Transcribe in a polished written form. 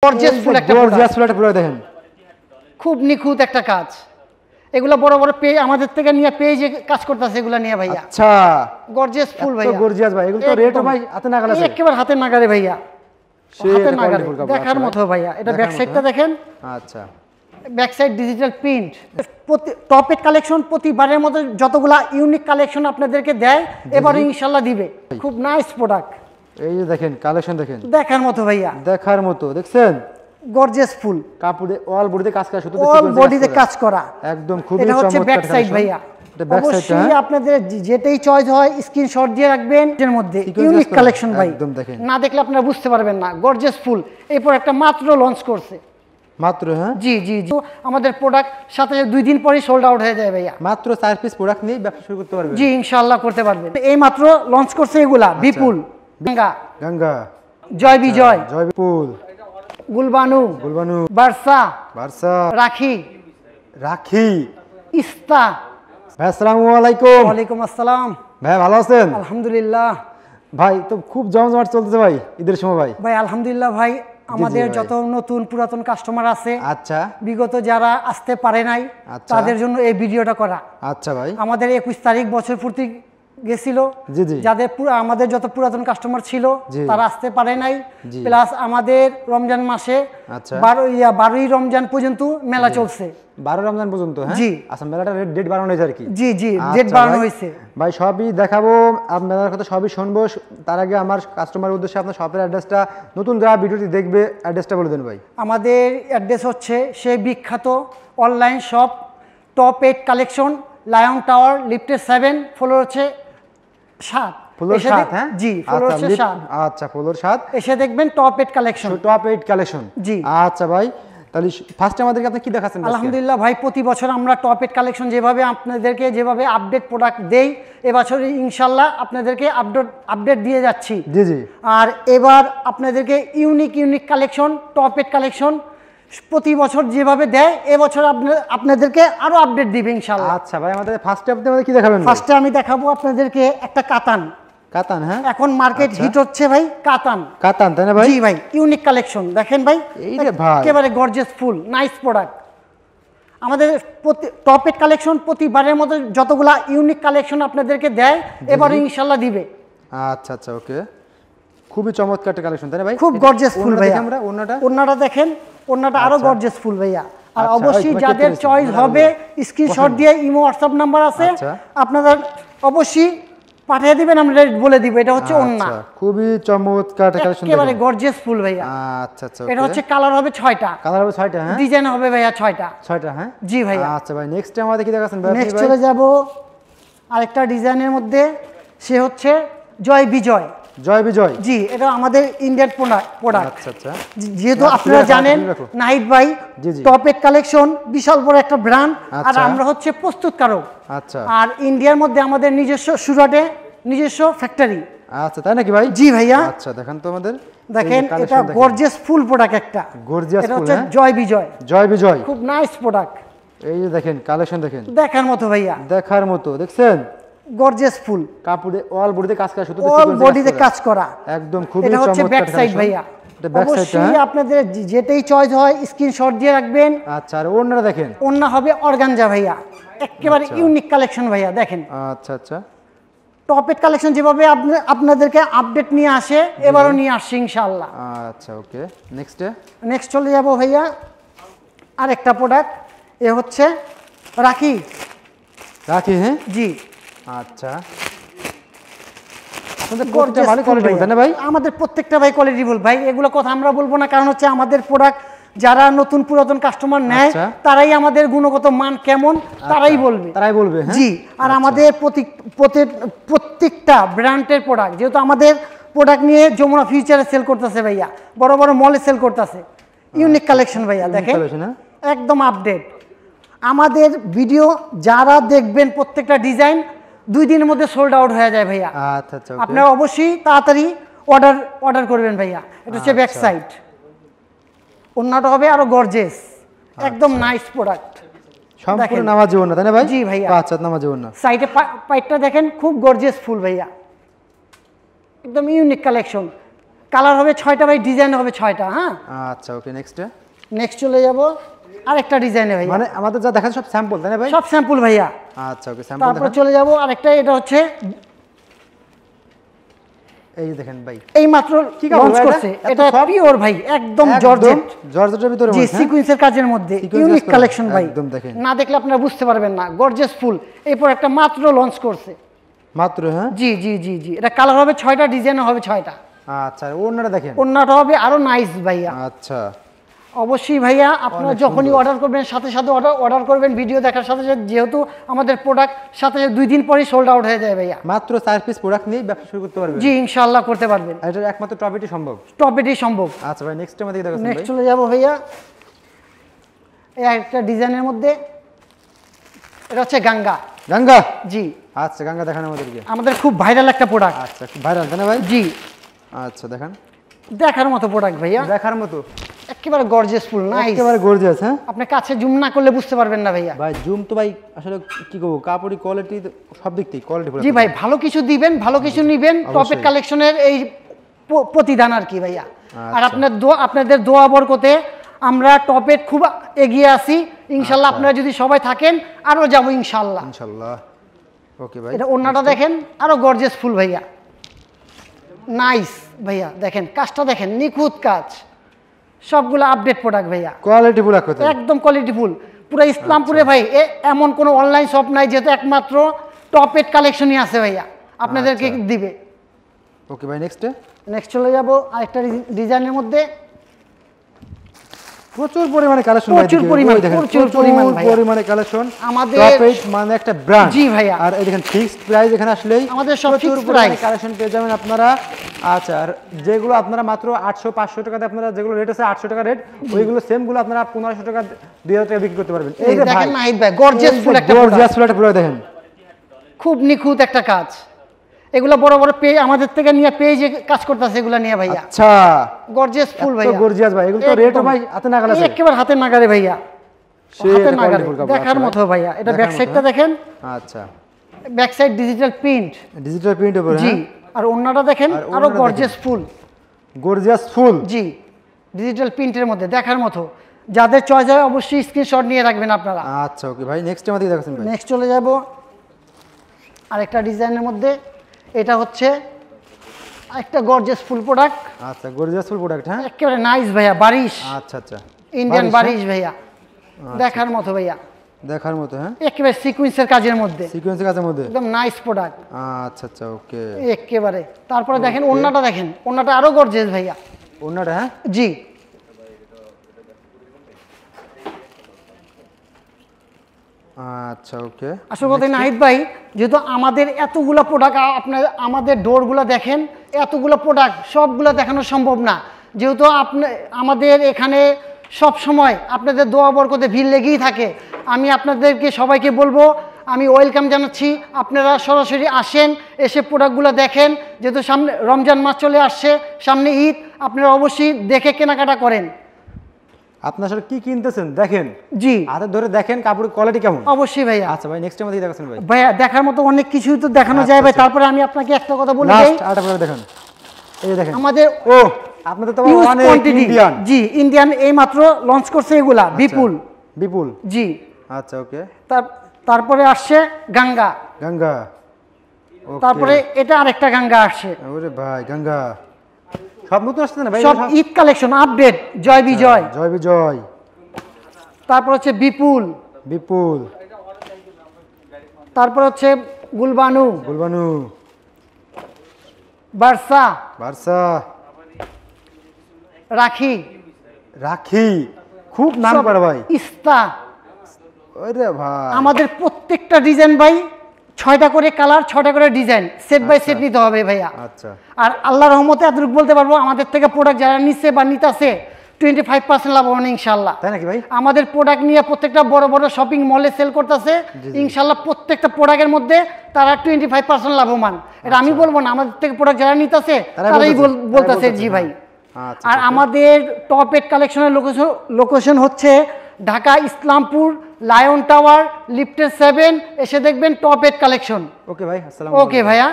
Gorgeous ফুল একটা product দেখেন, খুব নিখুঁত একটা কাজ। এগুলো বড় বড় পেজ আমাদের থেকে নিয়ে পেজে কাজ করতেছে এগুলো নিয়ে ভাইয়া। আচ্ছা, গর্জিয়াস ফুল ভাইয়া, গর্জিয়াস ভাই। এগুলো তো রেটও ভাই হাতে নাগালে আছে, একেবারে হাতে নাগালে ভাইয়া, হাতে নাগালে দেখার মতো ভাইয়া। এটা ব্যাক সাইডটা দেখেন। আচ্ছা, back side digital print. Top এড কালেকশন প্রতিবারের মতো যতগুলা ইউনিক কালেকশন আপনাদেরকে দেয় এবারে ইনশাআল্লাহ দিবে। খুব নাইস প্রোডাক্ট। এই যে দেখেন কালেকশন দেখেন, দেখার মতো ভাইয়া, দেখার মতো। দেখছেন গর্জিয়াস ফুল, কাপড়ে অল বডিতে কাজ করা, শুধু অল বডিতে কাজ করা একদম খুবই চমৎকার। এটা হচ্ছে ব্যাক সাইড ভাইয়া। অবশ্যই আপনাদের যেটাই চয়েস হয় স্ক্রিনশট দিয়ে রাখবেন। এর মধ্যে ইউনিক কালেকশন ভাই, একদম দেখেন, না দেখলে আপনারা বুঝতে পারবেন না। গর্জিয়াস ফুল এই প্রোডাক্টটা মাত্র লঞ্চ করছে মাত্র। হ্যাঁ জি জি জি, আমাদের প্রোডাক্ট সাথে 2 দিন পরেই সোল্ড আউট হয়ে যায় ভাইয়া। মাত্র 4 পিস প্রোডাক্ট নিয়ে ব্যবসা শুরু করতে পারবেন। জি ইনশাআল্লাহ করতে পারবেন। এই মাত্র লঞ্চ করছে এগুলা। বিপুল, গঙ্গা, জয় বিজয়, জয় বিপুল, গুলবানু, গুলবানু, বারসা, বারসা, রাখি, রাখি, ইস্তা। ভাই আসসালামু আলাইকুম। ওয়ালাইকুম আসসালাম। ভাই ভালো আছেন? আলহামদুলিল্লাহ। ভাই তো খুব জমজমাট চলতেছে ভাই ঈদের সময় ভাই। ভাই আলহামদুলিল্লাহ ভাই, আমাদের যত নতুন পুরাতন কাস্টমার আছে, আচ্ছা, বিগত যারা আসতে পারে নাই তাদের জন্য এই ভিডিওটা করা। আচ্ছা ভাই, আমাদের 21 তারিখ বছর পূর্তি গেছিল, জি জি, যাদের আমাদের যত পুরাতন কাস্টমার ছিল তারা আসতে পারে নাই। জি, প্লাস আমাদের রমজান মাসে আচ্ছা 12ই রমজান পর্যন্ত মেলা চলছে। 12 রমজান পর্যন্ত? হ্যাঁ জি, আচ্ছা, মেলাটা ডেট বাড়ানো হয়েছে আর কি? জি জি, ডেট বাড়ানো হয়েছে ভাই। সবই দেখাবো, আপনাদের কথা সবই শুনবো। তার আগে আমার কাস্টমার উদ্দেশ্যে আপনার শপের অ্যাড্রেসটা, নতুন যারা ভিডিওটি দেখবে অ্যাড্রেসটা বলে দেন ভাই। আমাদের অ্যাড্রেস হচ্ছে সেই বিখ্যাত online shop top 8 collection, lion tower, লিফটের 7, ফ্লোর হচ্ছে 7। ফ্লোর 7? হ্যাঁ জি, ফ্লোর হচ্ছে 7। আচ্ছা, ফ্লোর 7 এসে দেখবেন টপ 8 কালেকশন। টপ 8 কালেকশন, জি। আচ্ছা ভাই, তাহলে ফার্স্টে আমাদেরকে আপনি কি দেখাচ্ছেন? আলহামদুলিল্লাহ ভাই, প্রতি বছর আমরা টপ 8 কালেকশন যেভাবে আপনাদেরকে যেভাবে আপডেট প্রোডাক্ট দেই, এবছর ইনশাআল্লাহ আপনাদেরকে আপডেট দিয়ে যাচ্ছি। জি জি। আর এবার আপনাদেরকে ইউনিক কালেকশন, টপ 8 কালেকশন প্রতি বছর যেভাবে দেয় এবছর আপনাদেরকে আরো আপডেট দিবে ইনশাআল্লাহ। আচ্ছা ভাই, আমাদের ফার্স্টে আপনি আমাদের কি দেখাবেন? ফার্স্টে আমি দেখাবো আপনাদেরকে একটা কাতান। কাতান? হ্যাঁ, এখন মার্কেট হিট হচ্ছে ভাই কাতান। কাতান তাই না ভাই? জি ভাই, ইউনিক কালেকশন দেখেন ভাই, এই রে ভাই একেবারে গর্জিয়াস ফুল নাইস প্রোডাক্ট। আমাদের টপ 8 কালেকশন প্রতিবারের মতো যতগুলা ইউনিক কালেকশন আপনাদেরকে দেয় এবারে ইনশাআল্লাহ দিবে। আচ্ছা আচ্ছা, ওকে, খুবই চমৎকার একটা কালেকশন তাই না ভাই? খুব গর্জিয়াস ফুল ভাই। আমরা ওন্নাটা দেখেন, ওন্নাটা আরো গর্জিয়াস ফুল ভাইয়া। আর অবশ্যই যাদের চয়েস হবে স্ক্রিনশট দিয়ে ইমো হোয়াটসঅ্যাপ নাম্বার আছে, আপনারা অবশ্যই পাঠিয়ে দিবেন, আমরা বলে দিব। এটা হচ্ছে ওন্না, খুবই চমৎকার একটা কালেকশন, একেবারে গর্জিয়াস ফুল ভাইয়া। আচ্ছা আচ্ছা, এটা হচ্ছে কালার হবে 6টা। কালার হবে 6টা? হ্যাঁ, ডিজাইন হবে ভাইয়া 6টা। 6টা? হ্যাঁ জি ভাইয়া। আচ্ছা ভাই, নেক্সট আমাদের কি দেখাচ্ছেন ভাই? নেক্সট চলে যাব আরেকটা ডিজাইনের মধ্যে, সে হচ্ছে জয় বিজয়। জয় বিজয়? জি, এটা আমাদের ইন্ডিয়ান প্রোডাক্ট। আচ্ছা আচ্ছা, যেহেতু আপনারা জানেন নাহিদ ভাই টপ 8 কালেকশন বিশাল বড় একটা ব্র্যান্ড, আর আমরা হচ্ছে প্রস্তুতকারক। আচ্ছা, আর ইন্ডিয়ার মধ্যে আমাদের নিজস্ব সুরাটে নিজস্ব ফ্যাক্টরি। আচ্ছা তাই নাকি ভাই? জি ভাইয়া। আচ্ছা, দেখেন তো আমাদের, দেখেন এটা গর্জিয়াস ফুল প্রোডাক্ট একটা। গর্জিয়াস ফুল, এটা হচ্ছে জয় বিজয়। জয় বিজয়, খুব নাইস প্রোডাক্ট। এই যে দেখেন কালেকশন দেখেন, দেখার মতো ভাইয়া, দেখার মতো। দেখছেন গর্জিয়াস ফুল, কাপড়ে অল বডিতে কাজ করা, শুধু অল বডিতে কাজ করা একদম খুবই চমৎকার। এটা হচ্ছে ব্যাক সাইড ভাইয়া। এটা ব্যাক সাইড। অবশ্যই আপনাদের যেটাই চয়েস হয় স্ক্রিনশট দিয়ে রাখবেন। আচ্ছা, আর ওন্নাটা দেখেন, ওন্না হবে অর্গানজা ভাইয়া, একেবারে ইউনিক কালেকশন ভাইয়া। দেখেন আচ্ছা আচ্ছা, টপ 8 কালেকশন যেভাবে আপনাদেরকে আপডেট নিয়ে আসে এবারও নিয়ে আসছে ইনশাআল্লাহ। আচ্ছা ওকে, নেক্সট চলে যাব ভাইয়া আরেকটা প্রোডাক্ট, এ হচ্ছে রাখি। রাখি? হ্যাঁ জি। আচ্ছা, আপনাদের কোয়ালিটি ভালো কোয়ালিটি তাই না ভাই? আমাদের প্রত্যেকটা ভাই কোয়ালিটিফুল ভাই। এগুলো কথা আমরা বলবো না, কারণ হচ্ছে আমাদের প্রোডাক্ট যারা নতুন পুরাতন কাস্টমার নেয় তারাই আমাদের গুণগত মান কেমন তারাই বলবে। জি, আর আমাদের প্রত্যেকটা ব্র্যান্ডের প্রোডাক্ট, যেহেতু আমাদের প্রোডাক্ট নিয়ে যমুনা ফিউচারে সেল করতেছে ভাইয়া, বড় বড় মলে সেল করতেছে। ইউনিক কালেকশন ভাইয়া, দেখেন একদম আপডেট। আমাদের ভিডিও যারা দেখবেন প্রত্যেকটা ডিজাইন 2 দিনের মধ্যে সোল্ড আউট হয়ে যায় ভাইয়া। আচ্ছা আচ্ছা, আপনারা অবশ্যই তাড়াতাড়ি অর্ডার করবেন ভাইয়া। এটা হচ্ছে ব্যাক সাইড, ওন্নাটা হবে আরো গর্জিয়াস, একদম নাইস প্রোডাক্ট। সম্পূর্ণ নামাজি ওন্না তাই না ভাই? জি ভাইয়া। আচ্ছা, নামাজি ওন্না। সাইডে পাইটটা দেখেন, খুব গর্জিয়াস ফুল ভাইয়া, একদম ইউনিক কালেকশন। কালার হবে 6টা ভাই, ডিজাইন হবে 6টা। হ্যাঁ আচ্ছা ওকে, নেক্সট চলে যাব আরেকটা ডিজাইনে ভাই। মানে আমাদের যা দেখাচ্ছে সব স্যাম্পল তাই না ভাই? সব স্যাম্পল ভাইয়া। আচ্ছা ওকে, স্যাম্পল তারপর চলে যাব আরেকটা, এটা হচ্ছে এই দেখেন ভাই, এই মাত্র লঞ্চ করছে, এটা পিওর ভাই, একদম জর্জেট, জর্জেটের ভিতরে জি, সিকোয়েন্সের কাজের মধ্যে ইউনিক কালেকশন ভাই, একদম দেখেন, না দেখলে আপনারা বুঝতে পারবেন না। গর্জিয়াস ফুল এরপর একটা মাত্র লঞ্চ করছে মাত্র। হ্যাঁ জি জি জি জি, এটা কালার হবে 6টা, ডিজাইন হবে 6টা। আচ্ছা ওন্নাটা দেখেন, ওন্নাটা হবে আরো নাইস ভাইয়া। আচ্ছা অবশ্যই ভাইয়া, আপনারা যখনই অর্ডার করবেন সাথে সাথে অর্ডার করবেন, ভিডিও দেখার সাথে সাথে, যেহেতু আমাদের প্রোডাক্ট সাথে 2 দিন পরেই সোল্ড আউট হয়ে যায় ভাইয়া। মাত্র 4 পিস প্রোডাক্ট নিয়ে ব্যবসা শুরু করতে পারবেন? জি ইনশাআল্লাহ করতে পারবেন, এটা একমাত্র টপেটই সম্ভব, টপেটই সম্ভব। আচ্ছা ভাই নেক্সট আমাদের দেখাচ্ছেন ভাই। নেক্সট চলে যাব ভাইয়া এই একটা ডিজাইনের মধ্যে, এটা হচ্ছে গঙ্গা। গঙ্গা, জি আচ্ছা গঙ্গা দেখান আমাদেরকে। আমাদের খুব ভাইরাল একটা প্রোডাক্ট। আচ্ছা খুব ভাইরাল তাই না ভাই? জি আচ্ছা দেখান, দেখার মতো প্রোডাক্ট ভাইয়া, দেখার মতো, একেবারে গর্জিয়াস ফুল, নাইস, একেবারে গর্জিয়াস। হ্যাঁ আপনি কাছে জুম না করলে বুঝতে পারবেন না ভাইয়া। ভাই জুম তো ভাই আসলে কি করব, কাপড়ি কোয়ালিটি সব দিক থেকে কোয়ালিটি জি ভাই, ভালো কিছু দিবেন, ভালো কিছু নিবেন, টপেট কালেকশনের এই প্রতিদান আর কি ভাইয়া। আর আপনাদের দোয়া বরকতে আমরা টপেট খুব এগিয়ে আসি ইনশাআল্লাহ। আপনারা যদি সবাই থাকেন আরো যাব ইনশাআল্লাহ, ইনশাআল্লাহ। ওকে ভাই, এটা ওন্নাটা দেখেন, আরো গর্জিয়াস ফুল ভাইয়া, নাইস ভাইয়া, দেখেন কাজটা দেখেন, নিখুঁত কাজ, সবগুলো আপডেট প্রোডাক্ট ভাইয়া, কোয়ালিটি ফুল একদম কোয়ালিটি ফুল। পুরো ইসলামপুরে ভাই এমন কোনো অনলাইন শপ নাই যেহেতু একমাত্র টপেট কালেকশনই আছে ভাইয়া, আপনাদেরকে দিবে। ওকে ভাই নেক্সট চলে যাব আরেকটা ডিজাইনের মধ্যে, প্রচুর পরিমাণে কালেকশন, প্রচুর পরিমাণে কালেকশন আমাদের টপেট মানে একটা ব্র্যান্ড। জি ভাইয়া, আর এই দেখেন ফিক্সড প্রাইস, এখানে আসলেই আমাদের সব প্রচুর পরিমাণে কালেকশন পেয়ে যাবেন আপনারা। আচ্ছা আর যেগুলো আপনারা মাত্র 800-500 টাকাতে, আপনারা যেগুলো রেট আছে 800 টাকা রেট, ওইগুলো সেম গুলো আপনারা 1500 টাকা 2000 টাকা বিক্রি করতে পারবেন। এই যে দেখেন নাহিদ ভাই, গর্জিয়াস ফুল একটা প্রোডাক্ট দেখেন, খুব নিখুঁত একটা কাজ। এগুলো বড় বড় পেজ আমাদের থেকে নিয়ে পেজে কাজ করতেছে এগুলো নিয়ে ভাইয়া। আচ্ছা গর্জিয়াস ফুল ভাইয়া, গর্জিয়াস ভাই, এগুলো তো রেটও ভাই হাতে নাগালে আছে, একেবারে হাতে নাগালে ভাইয়া, হাতে নাগালে, দেখার মতো ভাইয়া। এটা ব্যাক সাইডটা দেখেন, আচ্ছা ব্যাক সাইড ডিজিটাল প্রিন্ট উপরে। জি, আর ওন্নাটা দেখেন, আরো গর্জিয়াস ফুল, জি ডিজিটাল প্রিন্টের মধ্যে, দেখার মতো। যাদের চয়েস হয় অবশ্যই স্ক্রিনশট নিয়ে রাখবেন আপনারা। আচ্ছা ওকে ভাই, নেক্সট আমাদের দেখাচ্ছেন ভাই। নেক্সট চলে যাব আরেকটা ডিজাইনের মধ্যে, এটা হচ্ছে একটা গর্জিয়াস ফুল প্রোডাক্ট। আচ্ছা গর্জিয়াস ফুল প্রোডাক্ট, হ্যাঁ একেবারে নাইস ভাইয়া, বারিশ। আচ্ছা ইন্ডিয়ান বারিশ ভাইয়া, দেখার মতো ভাইয়া, দেখার মতো। হ্যাঁ একেবারে সিকোয়েন্সের কাজের মধ্যে, একদম নাইস প্রোডাক্ট। আচ্ছা ওকে, একেবারে। তারপরে দেখেন ওন্নাটা, দেখেন ওন্নাটা আরো গর্জিয়াস ভাইয়া, ওন্নাটা। হ্যাঁ জি আচ্ছা ওকে। আসল কথা নাহিদ ভাই, যেহেতু আমাদের এতগুলো প্রোডাক্ট, আপনার আমাদের ডোরগুলো দেখেন, এতগুলো প্রোডাক্ট সবগুলো দেখানো সম্ভব না, যেহেতু আমাদের এখানে সব সময় আপনাদের দোয়া বরকতে ভিড় লেগেই থাকে। আমি আপনাদেরকে সবাইকে বলবো, আমি ওয়েলকাম জানাচ্ছি, আপনারা সরাসরি আসেন, এসে প্রোডাক্টগুলো দেখেন। যেহেতু সামনে রমজান মাস চলে আসছে, সামনে ঈদ, আপনারা অবশ্যই দেখে কেনাকাটা করেন। আপনারা আসলে কি কিনতেছেন দেখেন, জি হাতে ধরে দেখেন কাপড়ের কোয়ালিটি কেমন। অবশ্যই ভাইয়া। আচ্ছা ভাই নেক্সট আমাদের দেখাচ্ছেন ভাই। ভাইয়া দেখার মতো অনেক কিছুই তো দেখানো যায় ভাই। তারপরে আমি আপনাকে একটা কথা বলে দেই, আরেকটা করে দেখেন, এই দেখেন আমাদের আপনাদের তো অনেক ইন্ডিয়ান, জি ইন্ডিয়ান এই মাত্র লঞ্চ করছে এগুলা, বিপুল জি। আচ্ছা ওকে, তারপরে আসছে গঙ্গা, তারপরে এটা আরেকটা গঙ্গা আসছে। ওরে ভাই গঙ্গা সব নতুন আসছে না ভাই, সব ঈদ কালেকশন আপডেট, জয় বিজয়। তারপর হচ্ছে বিপুল, তারপর হচ্ছে গুলবানু, বারসা, রাখি, খুব নাম করা ভাই, ইস্তা। ওরে ভাই আমাদের প্রত্যেকটা ডিজাইন ভাই 6টা করে কালার, 6টা করে ডিজাইন, সেট বাই সেট নিতে হবে ভাইয়া। আচ্ছা, আর আল্লাহর রহমতে এতটুকু বলতে পারবো, আমাদের থেকে প্রোডাক্ট যারা নিচ্ছে বা নিতেছে 25% লাভবান ইনশাআল্লাহ। তাই নাকি ভাই? আমাদের প্রোডাক্ট নিয়ে প্রত্যেকটা বড় বড় শপিং মলে সেল করতেছে ইনশাআল্লাহ, প্রত্যেকটা প্রোডাক্টের মধ্যে তারা 25% লাভবান। এটা আমি বলবো না, আমাদের থেকে প্রোডাক্ট যারা নিতেছে তারাই বলতেছে। জি ভাই। আর আমাদের টপ 8 কালেকশনের লোকেশন হচ্ছে ঢাকা ইসলামপুর, লায়ন টাওয়ার, লিফটের 7, এসে দেখবেন টপ 8 কালেকশন। ওকে ভাই, আসসালামু আলাইকুম। ওকে ভাইয়া।